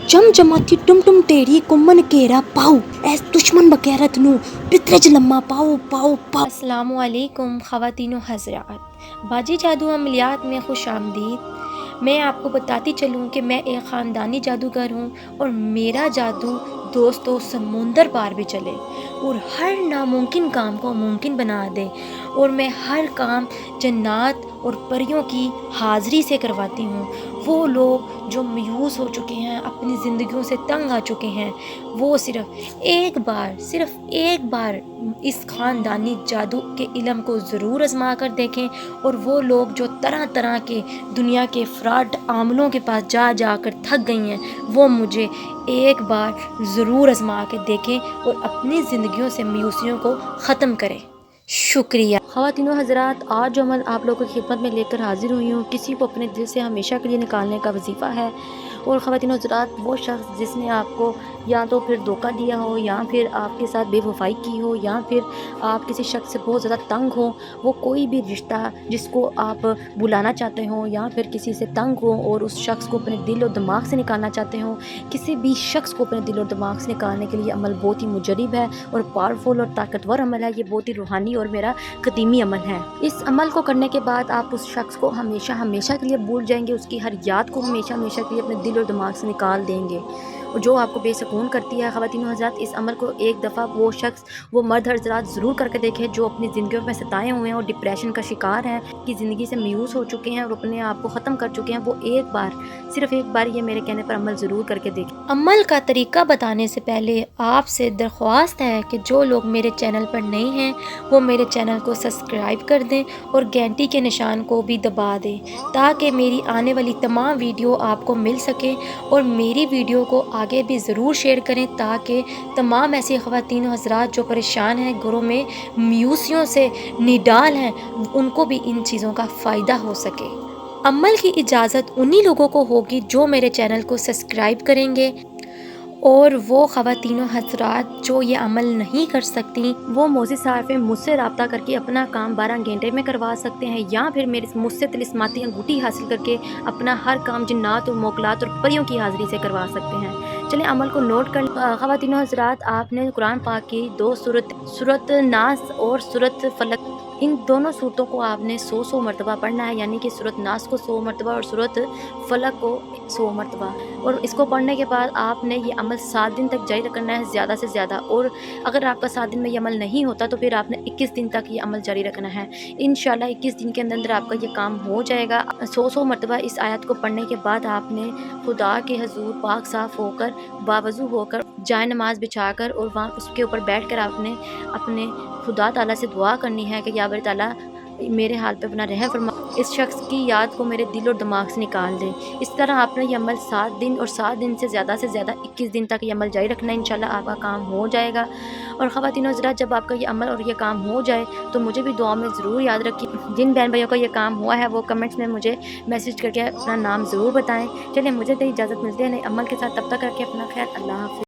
जम जमाती टुम टुम टेढ़ी कुम्मन केरा पाओ ऐस दुश्मन बकैरत नू पितरज लम्मा पाओ पाओ पाओ। अस्सलामु अलैकुम ख़वातीनो हज़रात, बाजी जादू अमलियात में खुश आमदीद। मैं आपको बताती चलूँ कि मैं एक ख़ानदानी जादूगर हूँ और मेरा जादू दोस्तों समुंदर पार भी चले और हर नामुमकिन काम को मुमकिन बना दे। और मैं हर काम जन्नात और परियों की हाज़िरी से करवाती हूँ। वो लोग जो मायूस हो चुके हैं, अपनी ज़िंदगियों से तंग आ चुके हैं, वो सिर्फ़ एक बार इस ख़ानदानी जादू के इल्म को ज़रूर आज़मा कर देखें। और वो लोग जो तरह तरह के दुनिया के फ्रॉड आमलों के पास जा जा कर थक गई हैं, वो मुझे एक बार ज़रूर आज़मा के देखें और अपनी ज़िंदगियों से मायूसियों को ख़त्म करें। शुक्रिया। ख़वातीनो हज़रात, आज जो अमल आप लोगों की खिदमत में लेकर हाजिर हुई हूँ, किसी को अपने दिल से हमेशा के लिए निकालने का वजीफ़ा है। और ख़वातीनो हज़रात, वो शख्स जिसने आपको या तो फिर धोखा दिया हो, या फिर आपके साथ बेवफाई की हो, या फिर आप किसी शख्स से बहुत ज़्यादा तंग हो, वो कोई भी रिश्ता जिसको आप बुलाना चाहते हो, या फिर किसी से तंग हो और उस शख्स को अपने दिल और दिमाग से निकालना चाहते हो, किसी भी शख्स को अपने दिल और दिमाग से निकालने के लिए अमल बहुत ही मुजरिब है और पावरफुल और ताकतवर अमल है। ये बहुत ही रूहानी और मेरा कदीमी अमल है। इस अमल को करने के बाद आप उस शख्स को हमेशा हमेशा के लिए भूल जाएंगे, उसकी हर याद को हमेशा हमेशा के लिए अपने दिल और दिमाग से निकाल देंगे। और जो आपको बेसुकून करती है ख़वातीनो हज़रात, इस अमल को एक दफ़ा वो शख्स, वो मर्द हज़रात ज़रूर करके देखें जो अपनी ज़िंदगियों में सताए हुए हैं और डिप्रेशन का शिकार हैं, कि ज़िंदगी से मायूस हो चुके हैं और अपने आप को ख़त्म कर चुके हैं। वो एक बार, सिर्फ़ एक बार ये मेरे कहने पर अमल ज़रूर करके देखें। अमल का तरीका बताने से पहले आपसे दरख्वास्त है कि जो लोग मेरे चैनल पर नए हैं वो मेरे चैनल को सब्सक्राइब कर दें और घंटी के निशान को भी दबा दें, ताकि मेरी आने वाली तमाम वीडियो आपको मिल सके। और मेरी वीडियो को आगे भी ज़रूर शेयर करें, ताकि तमाम ऐसी ख़वातीन हज़रात जो परेशान हैं, घरों में मायूसियों से निडाल हैं, उनको भी इन चीज़ों का फ़ायदा हो सके। अमल की इजाज़त उन्हीं लोगों को होगी जो मेरे चैनल को सब्सक्राइब करेंगे। और वो ख़वातीनो हज़रात जो ये अमल नहीं कर सकती, वो मोज़ी साहब मुझसे रब्ता करके अपना काम 12 घंटे में करवा सकते हैं, या फिर मुझसे तिलिस्माती अंगूठी हासिल करके अपना हर काम जिन्नात और मोकलात और परियों की हाज़िरी से करवा सकते हैं। चलिए अमल को नोट कर। ख़वातीनो हज़रात, आपने कुरान पाक की 2 सूरत नास और सूरत फलक, इन दोनों सूरतों को आपने 100 मरतबा पढ़ना है, यानी कि सूरत नास को 100 मरतबा और सूरत फलक को 100 मरतबा। और इसको पढ़ने के बाद आपने ये अमल 7 दिन तक जारी रखना है, ज़्यादा से ज़्यादा। और अगर आपका 7 दिन में ये अमल नहीं होता तो फिर आपने 21 दिन तक ये अमल जारी रखना है। इंशाल्लाह 21 दिन के अंदर आपका ये काम हो जाएगा। 100 मरतबा इस आयत को पढ़ने के बाद आपने खुदा के हजूर पाक साफ़ होकर, बावज़ू होकर, जाए नमाज बिछाकर और वहाँ उसके ऊपर बैठ कर आपने अपने खुदा ताला से दुआ करनी है कि या बारी ताला मेरे हाल पे अपना रहम फरमा, इस शख्स की याद को मेरे दिल और दिमाग से निकाल दे। इस तरह आपने ये अमल 7 दिन और 7 दिन से ज़्यादा 21 दिन तक ये अमल जारी रखना है। इंशाल्लाह आपका काम हो जाएगा। और ख़वातीनो हज़रात, जब आपका ये अमल और ये काम हो जाए तो मुझे भी दुआ में ज़रूर याद रखिए। जिन बहन भाइयों का ये काम हुआ है वो कमेंट्स में मुझे मैसेज करके अपना नाम ज़रूर बताएँ। चलिए मुझे तो इजाज़त मिलती है नए अमल के साथ, तब तक रखें अपना ख्याल। अल्लाह हाफ़िज़।